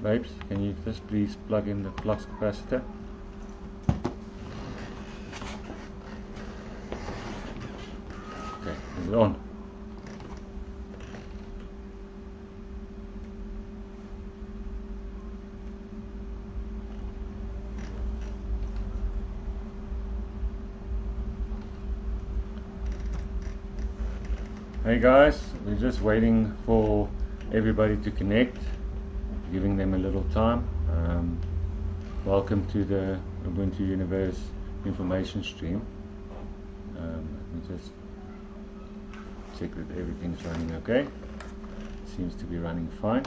Babes, can you just please plug in the flux capacitor? Okay, is it on? Hey guys, we're just waiting for everybody to connect, giving them a little time. Welcome to the Ubuntu Universe information stream. Let me just check that everything's running okay. Seems to be running fine.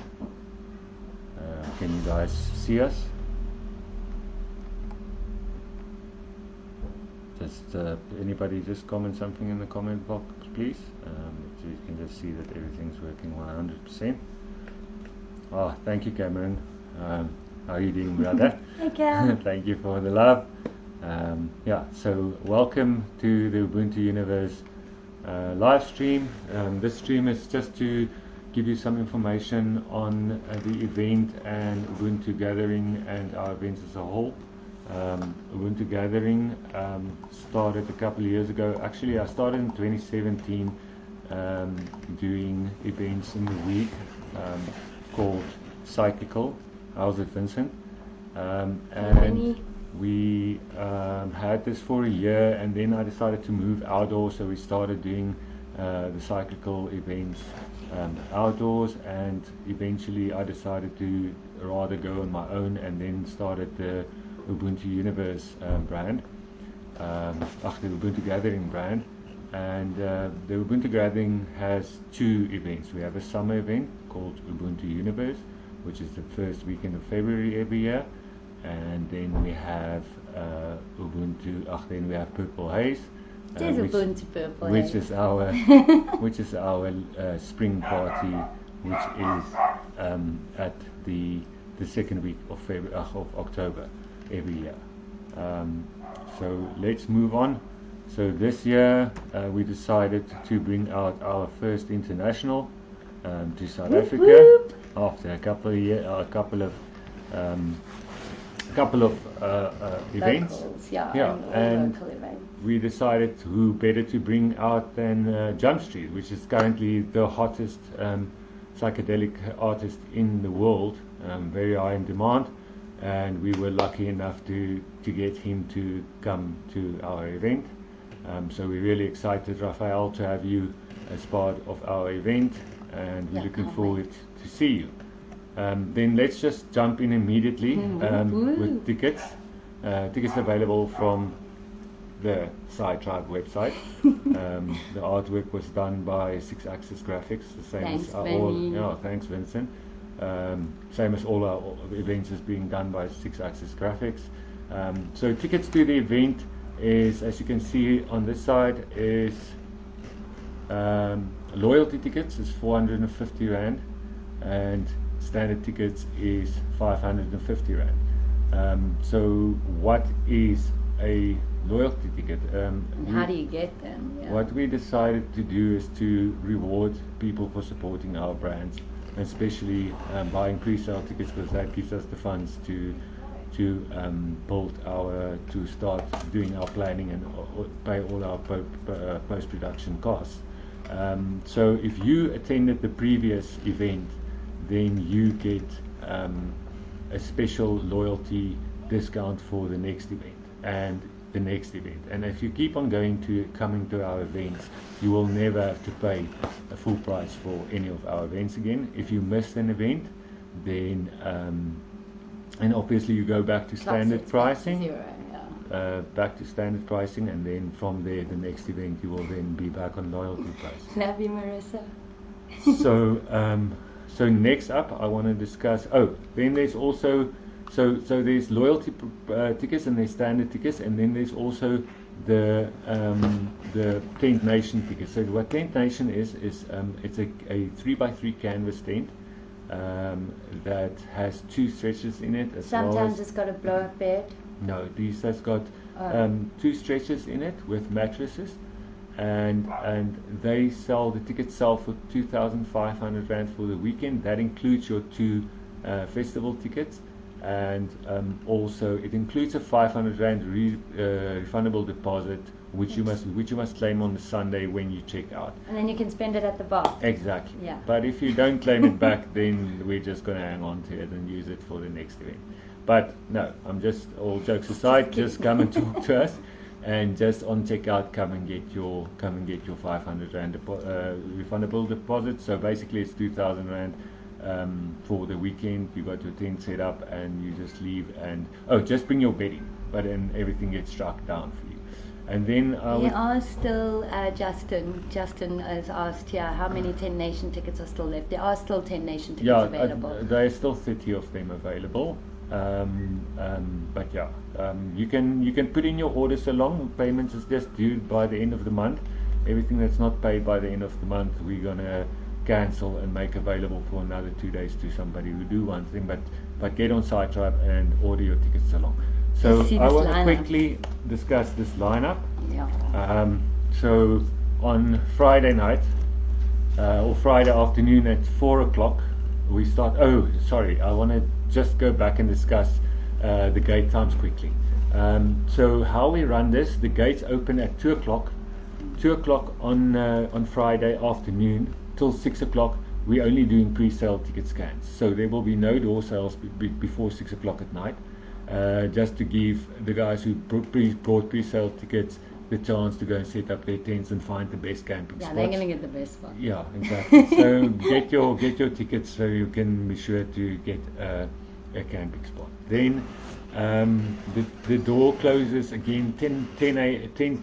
Can you guys see us? Just anybody just comment something in the comment box, please. So you can just see that everything's working 100%. Oh, thank you, Cameron. How are you doing, brother? Hey, Cam. Thank you for the love. Yeah, so welcome to the Ubuntu Universe live stream. This stream is just to give you some information on the event and Ubuntu Gathering and our events as a whole. Ubuntu Gathering started a couple of years ago. Actually, I started in 2017 doing events in the week called Cyclical. How's it, Vincent? And we had this for a year, and then I decided to move outdoors, so we started doing the cyclical events outdoors, and eventually I decided to rather go on my own, and then started the Ubuntu Universe brand, the Ubuntu Gathering brand. And the Ubuntu Gathering has two events. We have a summer event called Ubuntu Universe, which is the first weekend of February every year, and then we have then we have Purple Haze, which is our spring party, which is at the second week of October every year. So let's move on. So this year we decided to bring out our first international to South Africa after a couple of events. Locals, and local events. We decided who better to bring out than Jump Street, which is currently the hottest psychedelic artist in the world, very high in demand, and we were lucky enough to get him to come to our event. So we're really excited, Raphael, to have you as part of our event, and we're looking forward to see you. Then let's just jump in immediately with tickets. Tickets available from the Side Tribe website. The artwork was done by 6-Axis Graphics, the same as all. Thanks, Vincent. Same as all our events is being done by 6-Axis Graphics. So tickets to the event is, as you can see on this side, is loyalty tickets is 450 Rand, and standard tickets is 550 Rand. So what is a loyalty ticket? And how do you get them? Yeah. What we decided to do is to reward people for supporting our brands, especially buying pre-sale tickets, because that gives us the funds to start doing our planning and pay all our post-production costs. So if you attended the previous event, then you get a special loyalty discount for the next event and the next event. And if you keep on coming to our events, you will never have to pay a full price for any of our events again. If you missed an event, then and obviously you go back to standard pricing. Back to standard pricing, and then from there the next event you will then be back on loyalty price. Love you, Marissa. So next up I want to discuss, then there's also there's loyalty tickets, and there's standard tickets, and then there's also the Tent Nation tickets. So what Tent Nation is it's a 3x3 canvas tent that has 2 stretches in it. Sometimes it's got a blow-up bed. No, these has got 2 stretches in it with mattresses, and the tickets sell for 2,500 Rand for the weekend. That includes your 2 festival tickets, and also it includes a 500 rand refundable deposit, which you must claim on the Sunday when you check out. And then you can spend it at the bar. Exactly. Yeah. But if you don't claim it back, then we're just going to hang on to it and use it for the next event. But no, I'm just, all jokes aside, just come and talk to us, and just on checkout come and get your 500 rand refundable deposit. So basically it's 2,000 rand for the weekend. You got your tent set up and you just leave, and just bring your bedding, but then everything gets struck down for you. And then We are still, Justin has asked here how many 10 Nation tickets are still left. There are still 10 Nation tickets available. There are still 30 of them available. But yeah, you can put in your orders along. Payments is just due by the end of the month. Everything that's not paid by the end of the month, we're gonna cancel and make available for another 2 days to somebody who do want them. But get on SiteTribe and order your tickets along. So I want to quickly discuss this lineup. Yeah. So on Friday night or Friday afternoon at 4 o'clock we start. Oh, sorry, I want to just go back and discuss the gate times quickly. So how we run this: the gates open at 2 o'clock. 2 o'clock on Friday afternoon till 6 o'clock. We're only doing pre-sale ticket scans, so there will be no door sales before 6 o'clock at night. Just to give the guys who bought pre-sale tickets the chance to go and set up their tents and find the best camping spots. Yeah, they're going to get the best one. Yeah, exactly. So get your tickets so you can be sure to get a camping spot. Then the door closes again 10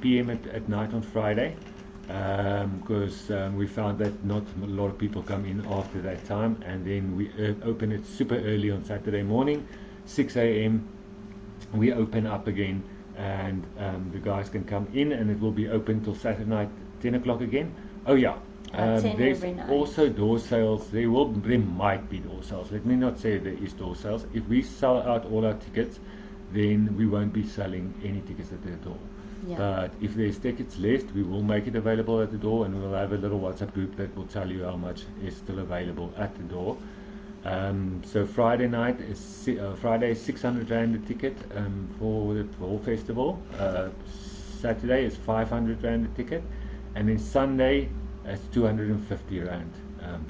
p.m. at night on Friday, because we found that not a lot of people come in after that time. And then we open it super early on Saturday morning, 6 a.m. we open up again, and the guys can come in, and it will be open till Saturday night 10 o'clock again. Oh yeah, there's also door sales. There might be door sales. Let me not say there is door sales. If we sell out all our tickets, then we won't be selling any tickets at the door. Yeah. But if there's tickets left, we will make it available at the door, and we'll have a little WhatsApp group that will tell you how much is still available at the door. So Friday night is Friday is 600 rand a ticket for the whole festival. Saturday is 500 rand a ticket, and then Sunday is 250 rand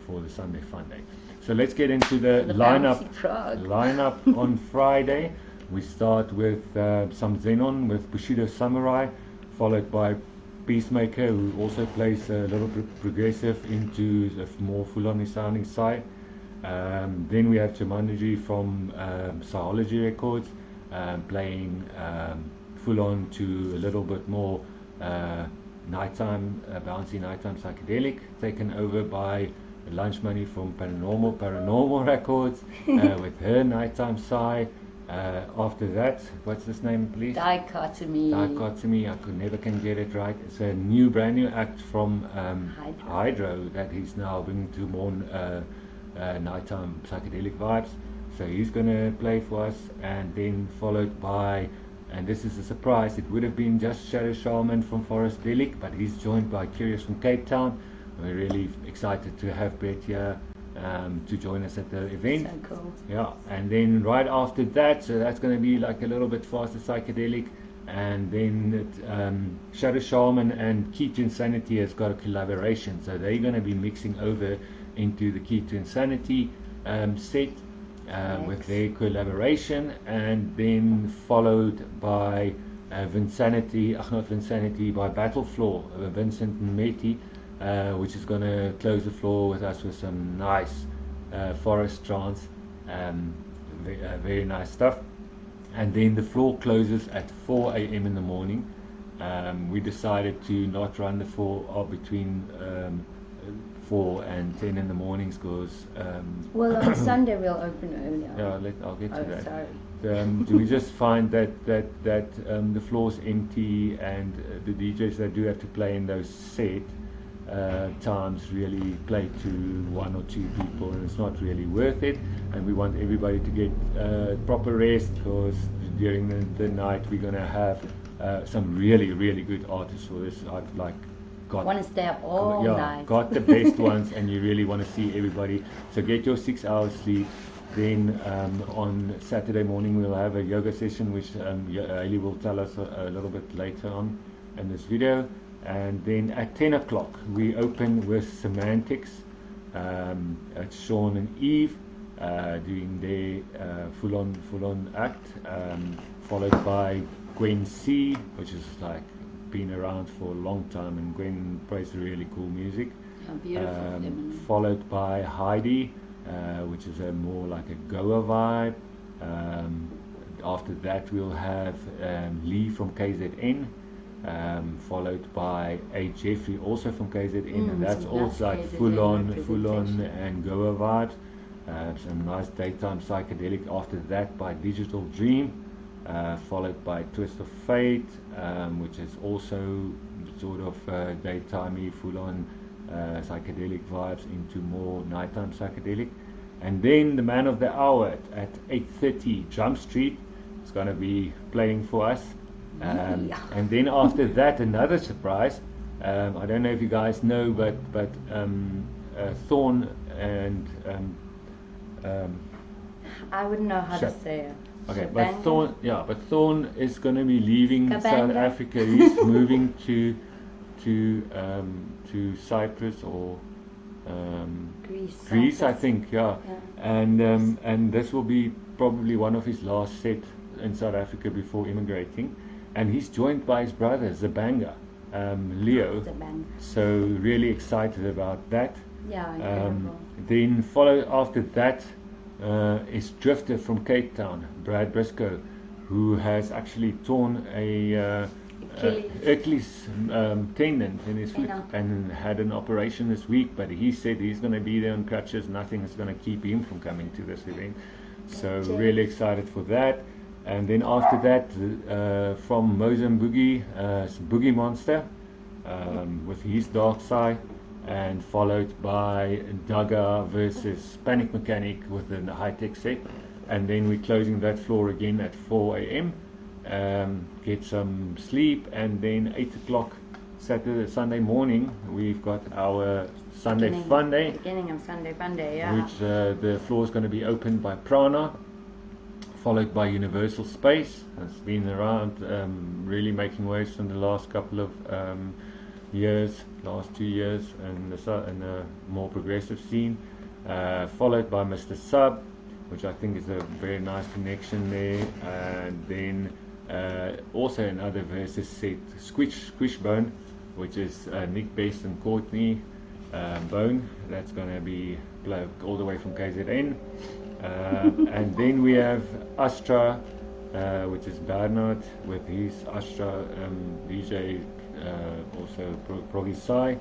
for the Sunday fun day. So let's get into the lineup on Friday. We start with some Xenon with Bushido Samurai, followed by Peacemaker, who also plays a little bit progressive into the more full-on sounding side. Then we have Jumanji from Psychology Records, playing full-on to a little bit more nighttime, bouncy nighttime psychedelic, taken over by Lunch Money from Paranormal Records with her nighttime psy. After that, what's his name, please? Dichotomy. I never can get it right. It's a brand new act from Hydro that he's now bringing to more nighttime psychedelic vibes. So he's going to play for us, and then followed by, and this is a surprise, it would have been just Shadow Shaman from Forest Delic, but he's joined by Curious from Cape Town. We're really excited to have Brett here to join us at the event. So cool. Yeah, and then right after that, so that's going to be like a little bit faster psychedelic, and then Shadow Shaman and Key to Insanity has got a collaboration, so they're going to be mixing over into the Key to Insanity set with their collaboration, and then followed by Vinsanity by Battle Floor, Vincent and Meti, which is going to close the floor with us with some nice forest trance, very nice stuff. And then the floor closes at 4 a.m. in the morning. We decided to not run the floor between 4 and 10 in the mornings, because well, on Sunday we'll open earlier. Yeah, I'll get to that. Sorry. We just find that the floor's empty, and the DJs that do have to play in those set times really play to 1 or 2 people, and it's not really worth it. And we want everybody to get proper rest, because during the night we're going to have some really good artists for this. I've want to stay up all night. Got the best ones, and you really want to see everybody. So get your 6 hours sleep, then on Saturday morning we'll have a yoga session, which Hailey will tell us a little bit later on in this video. And then at 10 o'clock we open with Semantics. It's Sean and Eve doing their full-on act, followed by Gwen C, which is like been around for a long time, and Gwen plays really cool music. How beautiful. Followed by Heidi, which is a more like a Goa vibe. After that we'll have Lee from KZN, followed by A. Jeffrey, also from KZN, and that's also like full on and Goa vibes. Some nice daytime psychedelic after that by Digital Dream, followed by Twist of Fate, which is also sort of daytimey, full on psychedelic vibes into more nighttime psychedelic. And then the man of the hour at 8:30, Jump Street, is going to be playing for us. And then after that, another surprise. I don't know if you guys know, but Thorn and I wouldn't know how to say it. Okay, but Thorn is going to be leaving Kabanga. South Africa. He's moving to Cyprus or Greece, I think. Yeah. And this will be probably one of his last set in South Africa before immigrating. And he's joined by his brother Zabanga, Leo. Zabanga. So really excited about that. Yeah, incredible. Then follow after that is Drifter from Cape Town, Brad Briscoe, who has actually torn a Achilles tendon in his foot and had an operation this week, but he said he's going to be there on crutches. Nothing is going to keep him from coming to this event. So really excited for that. And then after that, from Mozambique, Boogie Monster with his Dark Side, and followed by Daga versus Panic Mechanic with the high-tech set. And then we're closing that floor again at 4 a.m. Get some sleep, and then 8 o'clock Sunday morning we've got our Sunday Fun Day. Beginning of Sunday Fun Day, yeah. Which the floor is going to be opened by Prana, followed by Universal Space. It's been around, really making waves in the last couple of last 2 years, in the more progressive scene, followed by Mr. Sub, which I think is a very nice connection there. And then also another versus set, Squishbone, which is Nick Best and Courtney Bone. That's going to be played all the way from KZN. And then we have Astra, which is Bernard with his Astra DJ, also Proggy Psy.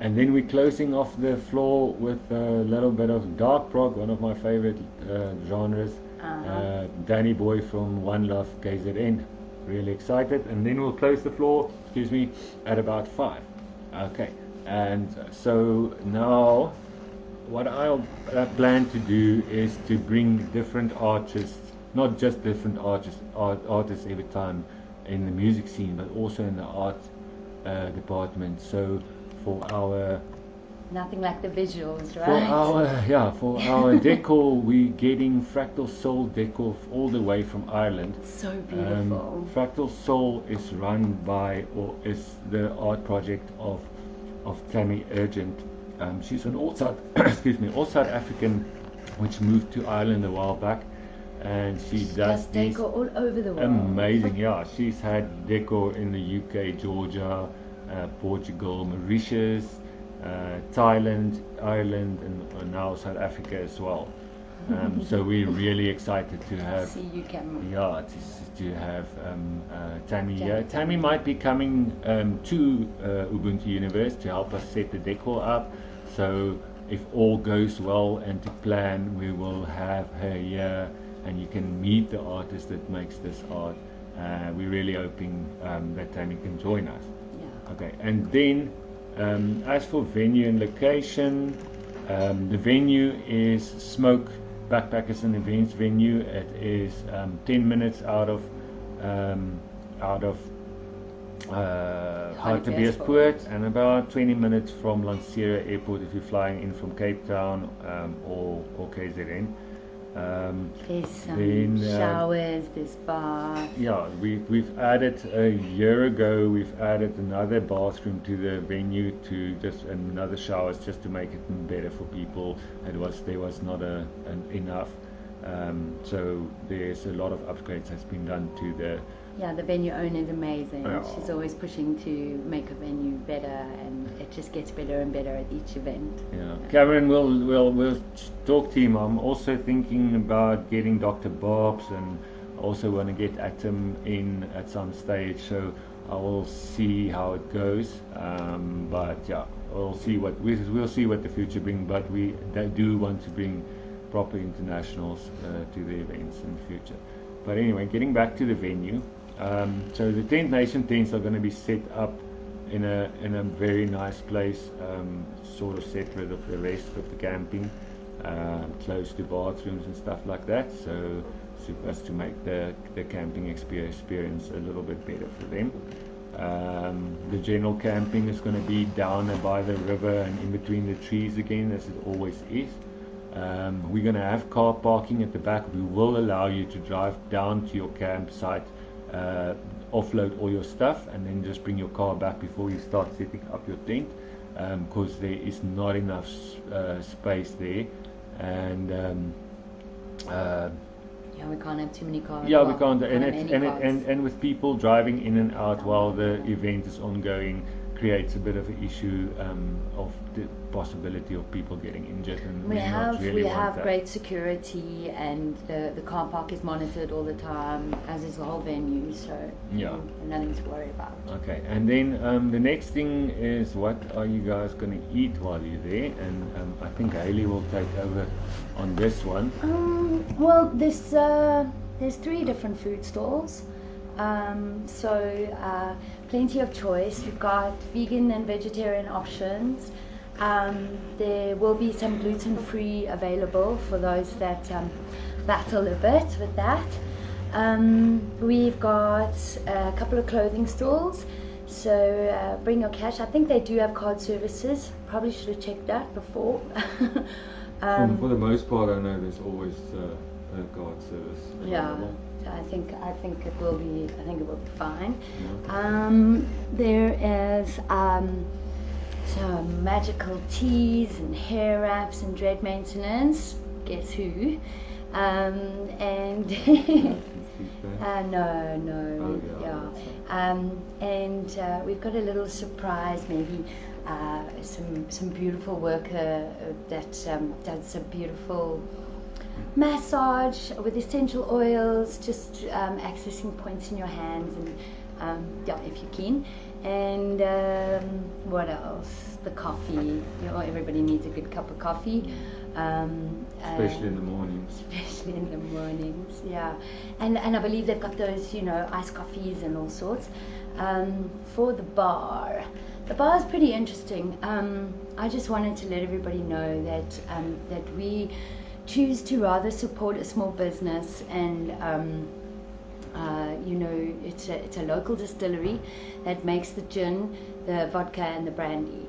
And then we're closing off the floor with a little bit of dark prog, one of my favorite genres. Danny Boy from One Love KZN. Really excited. And then we'll close the floor, at about 5. Okay. And so now what I'll plan to do is to bring different artists, not just different artists every time in the music scene, but also in the art department. So for our nothing like the visuals, right? For our decor, we're getting Fractal Soul decor all the way from Ireland. So beautiful. Fractal Soul is run by, or is the art project of Tammy Urgent. She's an all South African, which moved to Ireland a while back, and she does decor all over the world. Amazing, yeah. She's had decor in the UK, Georgia, Portugal, Mauritius, Thailand, Ireland, and now South Africa as well. So we're really excited to have to have Tammy here. Tammy might be coming to Ubuntu Universe to help us set the decor up. So if all goes well and to plan, we will have her here, and you can meet the artist that makes this art. We're really hoping that Tammy can join us. Yeah. Okay, and then as for venue and location, the venue is Smoke Backpackers and Events venue. It is 10 minutes out of Hartbeespoort, and about 20 minutes from Lansera Airport if you're flying in from Cape Town or KZN. There's some then, showers, there's baths. yeah, we've added a year ago. We've added another bathroom to the venue, to just another showers, just to make it better for people. There was not enough, so there's a lot of upgrades has been done to the. Yeah, the venue owner is amazing. Yeah. She's always pushing to make a venue better, and it just gets better and better at each event. Yeah, Cameron, we'll talk to him. I'm also thinking about getting Dr. Bob's, and also want to get Atom in at some stage. So I will see how it goes. But yeah, we'll see what the future brings. But they do want to bring proper internationals to the events in the future. But anyway, getting back to the venue. So the Tent Nation tents are going to be set up in a very nice place, sort of separate of the rest of the camping, close to bathrooms and stuff like that. So as to make the camping experience a little bit better for them. The general camping is going to be down by the river and in between the trees again, as it always is. We're going to have car parking at the back. We will allow you to drive down to your campsite, offload all your stuff, and then just bring your car back before you start setting up your tent, because there is not enough space there, and yeah, we can't have too many cars. yeah, we can't, and with people driving in and out while the event is ongoing, creates a bit of an issue of the possibility of people getting injured, and we have that. great security, and the car park is monitored all the time, as is the whole venue, so yeah, nothing to worry about. Okay, and then the next thing is, what are you guys going to eat while you're there? And I think Hayley will take over on this one. Well, there's 3 different food stalls. So plenty of choice. We've got vegan and vegetarian options. There will be some gluten-free available for those that battle a bit with that. We've got a couple of clothing stalls. So bring your cash. I think they do have card services. Probably should have checked that before. For the most part, I know there's always a card service available. Yeah, I think it will be. I think it will be fine. Yeah. There is some magical teas and hair wraps and dread maintenance. Guess who? And no, yeah. And we've got a little surprise, maybe. Some beautiful worker that does some beautiful massage with essential oils, just accessing points in your hands, and yeah, if you're keen. And what else? The coffee. Everybody needs a good cup of coffee. Especially in the mornings. Especially in the mornings, yeah. And I believe they've got those, iced coffees and all sorts. For the bar is pretty interesting. I just wanted to let everybody know that we choose to rather support a small business, and it's a local distillery that makes the gin, the vodka, and the brandy.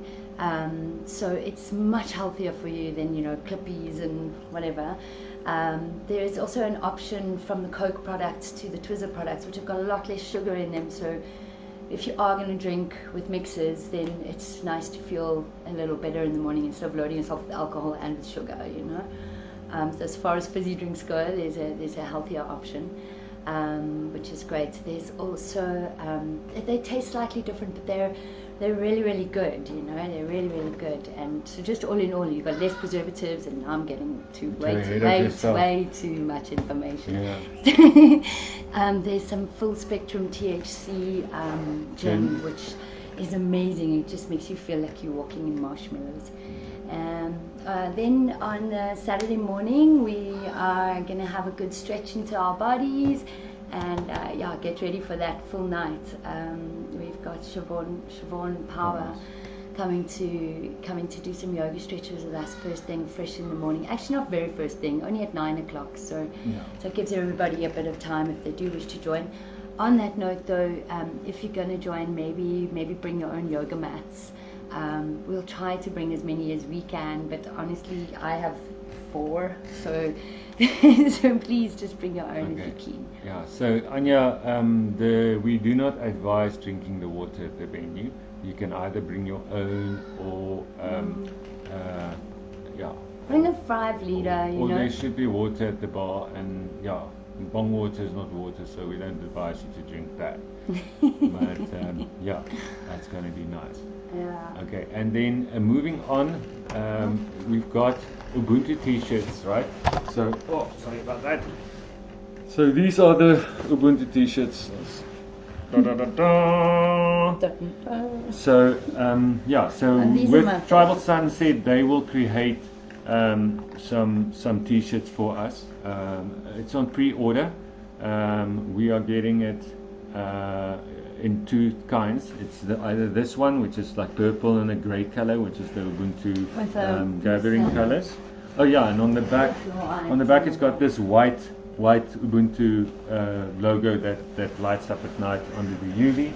So it's much healthier for you than Clippies and whatever. There is also an option from the Coke products to the Twizzler products, which have got a lot less sugar in them. So if you are going to drink with mixers, then it's nice to feel a little better in the morning instead of loading yourself with alcohol and with sugar. So as far as fizzy drinks go, there's a healthier option, which is great. There's also they taste slightly different, but they're really, really good. They're really, really good. And so just all in all, you've got less preservatives, and I'm getting to way too much information. Yeah. There's some full spectrum THC gin, which is amazing. It just makes you feel like you're walking in marshmallows. Then on Saturday morning, we are going to have a good stretch into our bodies, and get ready for that full night. We've got Siobhan Power coming to do some yoga stretches with us first thing, fresh in the morning. Actually, not very first thing, only at 9 o'clock. So it gives everybody a bit of time if they do wish to join. On that note, though, if you're going to join, maybe bring your own yoga mats. We'll try to bring as many as we can, but honestly, I have 4. So, so please just bring your own if you're keen. Yeah. So Anya, we do not advise drinking the water at the venue. You can either bring your own or Bring a 5 liter. Or there should be water at the bar, and bong water is not water, so we don't advise you to drink that. But that's going to be nice. Yeah. Okay, and then moving on, we've got Ubuntu T-shirts, right? So, sorry about that. So these are the Ubuntu T-shirts. So so with Tribal Sun said they will create some T-shirts for us. It's on pre-order. We are getting it in 2 kinds. It's either this one, which is like purple and a grey color, which is the Ubuntu gathering colors. Oh yeah, and on the back it's got this white Ubuntu logo that lights up at night under the UV.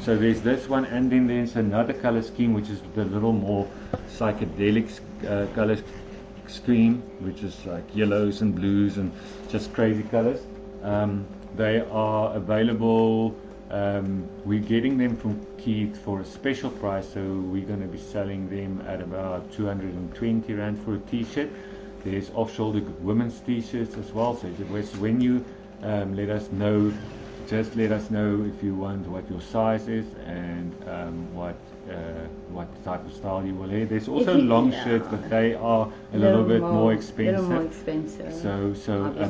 So there's this one, and then there's another color scheme, which is the little more psychedelic color scheme, which is like yellows and blues and just crazy colors. They are available. We're getting them from Keith for a special price, so we're going to be selling them at about 220 Rand for a t-shirt. There's off-shoulder women's t-shirts as well, so when you let us know, just let us know if you want what your size is and what type of style you will have. There's also long shirts, but they are a little bit more expensive. So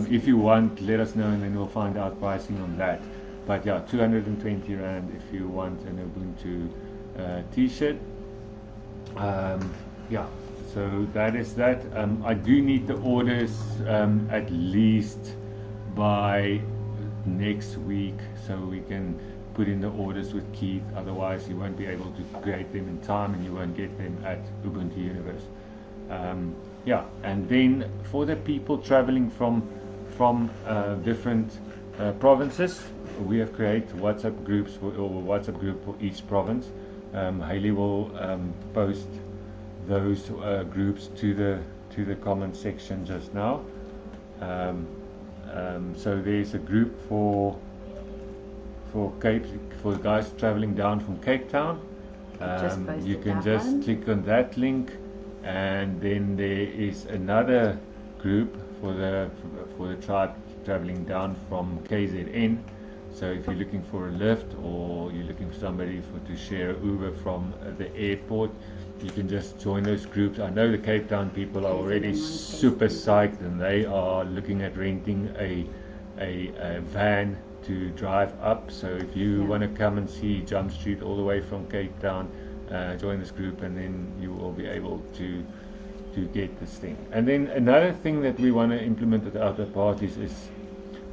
if you want, let us know, and then we'll find out pricing on that. But 220 Rand if you want an Ubuntu t-shirt. So that is that. I do need the orders at least by next week, so we can put in the orders with Keith. Otherwise you won't be able to create them in time, and you won't get them at Ubuntu Universe. And then for the people traveling from different provinces, we have created WhatsApp groups or WhatsApp group for each province. Hayley will post those groups to the comment section just now. So there's a group for guys traveling down from Cape Town. You can just click on that link, and then there is another group for the tribe traveling down from KZN. So if you're looking for a lift, or you're looking for somebody to share Uber from the airport, you can just join those groups. I know the Cape Town people are already super psyched, and they are looking at renting a van to drive up. So if you want to come and see Jump Street all the way from Cape Town, join this group, and then you will be able to get this thing. And then another thing that we want to implement at other parties is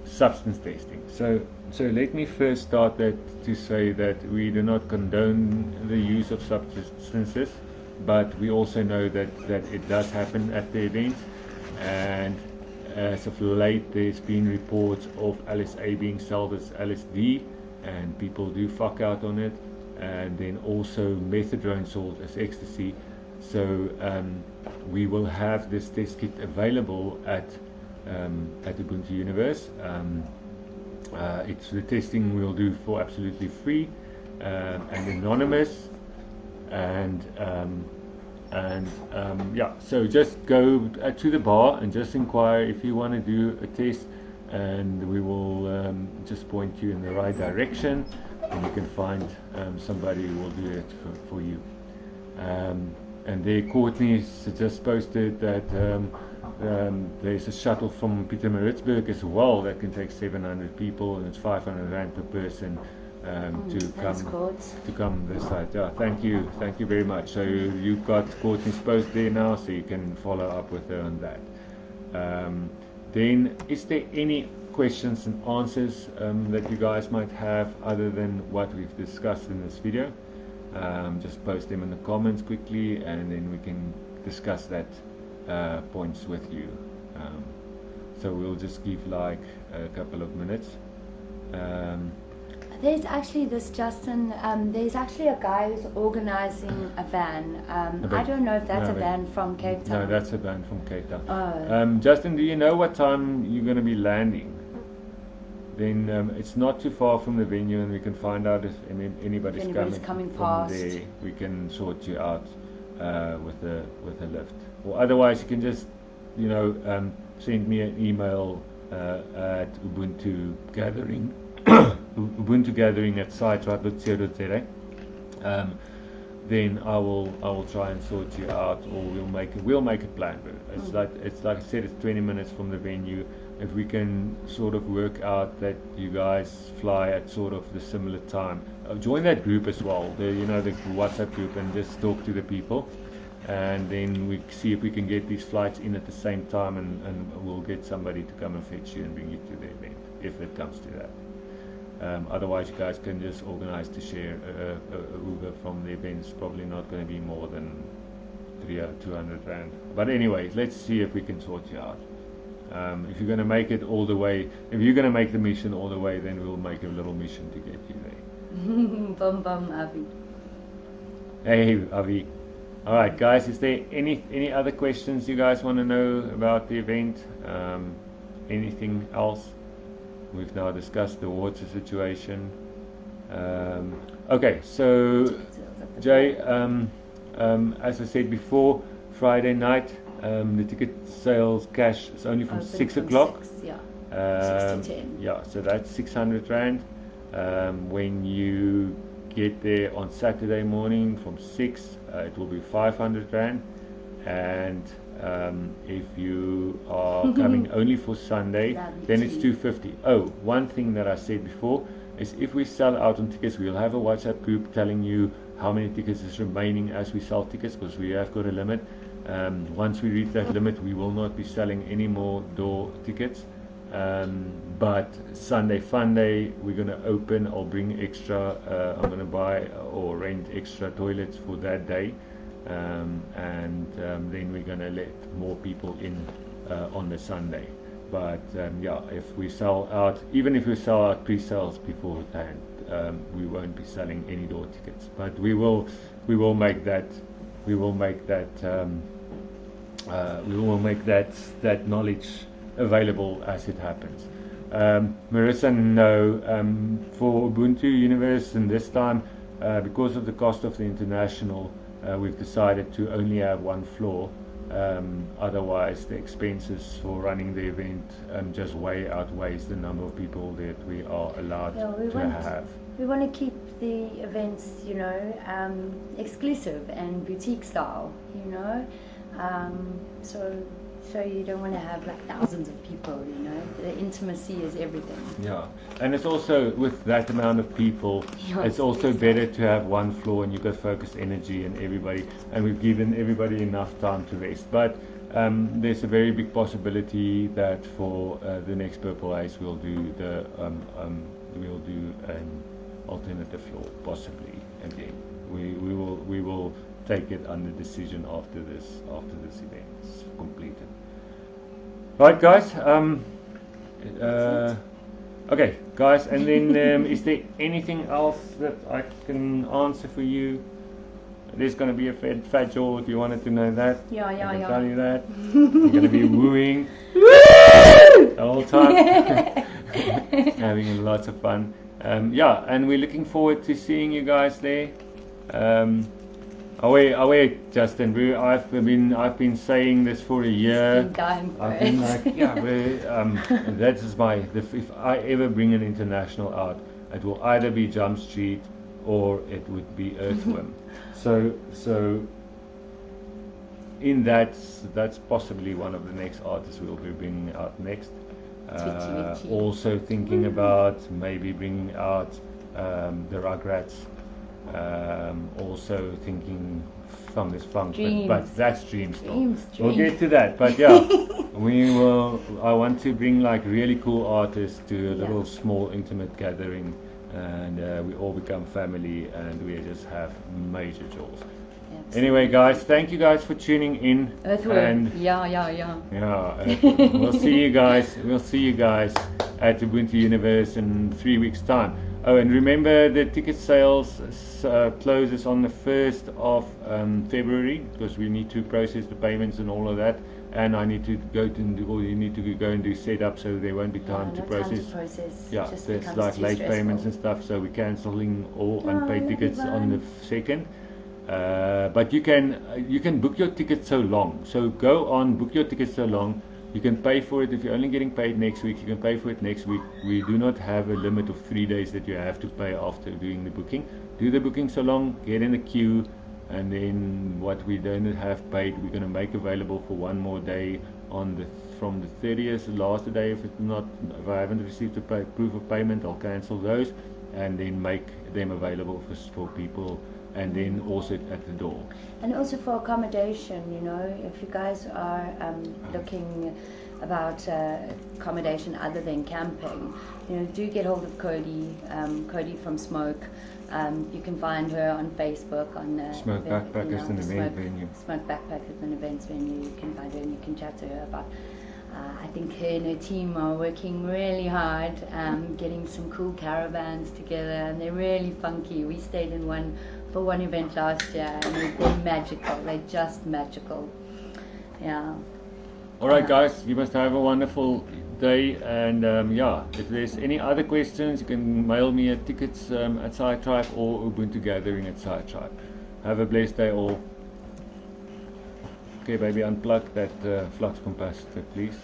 substance testing. So let me first start to say that we do not condone the use of substances, but we also know that it does happen at the events. And as of late, there's been reports of LSA being sold as LSD, and people do fuck out on it. And then also methadone sold as ecstasy. So we will have this test kit available at Ubuntu Universe. It's the testing we'll do for absolutely free and anonymous, so just go to the bar and just inquire if you want to do a test, and we will just point you in the right direction, and you can find somebody who will do it for you. And there, Courtney's just posted that there's a shuttle from Pietermaritzburg as well that can take 700 people, and it's 500 Rand per person to come this side. Thank you very much. So you've got Courtney's post there now, so you can follow up with her on that. Then, is there any questions and answers that you guys might have other than what we've discussed in this video? Just post them in the comments quickly, and then we can discuss that points with you. So we'll just give like a couple of minutes. There's actually this Justin. There's actually a guy who's organising a van. I don't know if that's a van from Cape Town. No, that's a van from Cape Town. Oh. Justin, do you know what time you're going to be landing? Then it's not too far from the venue, and we can find out if anybody's coming from past. there. We can sort you out with a lift, or otherwise you can just send me an email at Ubuntu Gathering. Ubuntu Gathering at site.co.za. Then I will try and sort you out, or we'll make a plan. It's like I said, it's 20 minutes from the venue. If we can sort of work out that you guys fly at sort of the similar time, join that group as well. The WhatsApp group, and just talk to the people, and then we see if we can get these flights in at the same time, and we'll get somebody to come and fetch you and bring you to the event if it comes to that. Otherwise, you guys can just organize to share a Uber from the event. It's probably not going to be more than 200 rand. But anyway, let's see if we can sort you out. If you're going to make it all the way, if you're going to make the mission all the way, then we'll make a little mission to get you there. Bum bum Avi. Hey Avi. Alright guys, is there any other questions you guys want to know about the event? Anything else? We've now discussed the water situation. Okay, so Jay, as I said before, Friday night, the ticket sales cash is only from 6 o'clock. 6 to 10. Yeah, so that's 600 rand. When you get there on Saturday morning from 6, it will be 500 rand. And if you are coming only for Sunday, then it's 250. Oh, one thing that I said before is if we sell out on tickets, we'll have a WhatsApp group telling you how many tickets is remaining as we sell tickets, because we have got a limit. Once we reach that limit, we will not be selling any more door tickets. But Sunday Fun Day, we're going to open. I'll bring extra. I'm going to buy or rent extra toilets for that day. And then we're going to let more people in on the Sunday. But yeah, if we sell out, even if we sell out pre-sales beforehand, we won't be selling any door tickets. But we will make that knowledge available as it happens. Marissa, no, for Ubuntu Universe, and this time because of the cost of the international, we've decided to only have one floor. Otherwise the expenses for running the event just way outweighs the number of people that we are allowed to have. We want to keep the events, exclusive and boutique style, so you don't want to have like thousands of people, the intimacy is everything. Yeah, and it's also, with that amount of people, it's also better to have one floor, and you can focus energy and everybody, and we've given everybody enough time to rest. But there's a very big possibility that for the next Purple Haze we'll do an alternative floor, possibly again. We will take it under decision after this event is completed. Right, guys. Okay, guys, and then is there anything else that I can answer for you? There's going to be a fat jaw if you wanted to know that. Yeah. I can tell you that. You're going to be wooing the whole time, having lots of fun. Yeah, and we're looking forward to seeing you guys there. Away, Justin. I've been saying this for a year. I've been like, that is if I ever bring an international out, it will either be Jump Street or it would be Earthworm. So in that's possibly one of the next artists we'll be bringing out next. Also thinking about maybe bringing out the Rugrats. Also thinking from this funk, but that's dreams. We'll get to that, but yeah, I want to bring like really cool artists to a little small intimate gathering, and we all become family, and we just have major jaws. Anyway, guys, thank you guys for tuning in. Earthworm. We'll see you guys at Ubuntu Universe in 3 weeks' time. Oh, and remember the ticket sales closes on the 1st of February, because we need to process the payments and all of that. And I need to go to, or you need to go and do setup, so there won't be time to process. Yeah, there's like late payments and stuff, so we're cancelling all unpaid tickets on the 2nd. But you can book your ticket so long. So go on, book your ticket so long. You can pay for it. If you're only getting paid next week, you can pay for it next week. We do not have a limit of 3 days that you have to pay after doing the booking. Do the booking so long, get in the queue, and then what we don't have paid, we're going to make available for one more day from the 30th, the last day. If I haven't received a proof of payment, I'll cancel those and then make them available for people, and then also at the door. And also for accommodation, you know, if you guys are looking about accommodation other than camping, you know, do get hold of Cody from Smoke. You can find her on Facebook on Smoke Backpackers and Event Venue. Smoke Backpackers and Events Venue. You can find her and you can chat to her about. I think her and her team are working really hard, getting some cool caravans together, and they're really funky. We stayed in one for one event last year, and they're magical. They're just magical. Yeah. All right, guys, you must have a wonderful day, and yeah, if there's any other questions, you can mail me at tickets at Side Tribe or Ubuntu Gathering at Side Tribe. Have a blessed day all. Okay, baby, unplug that flux capacitor, please.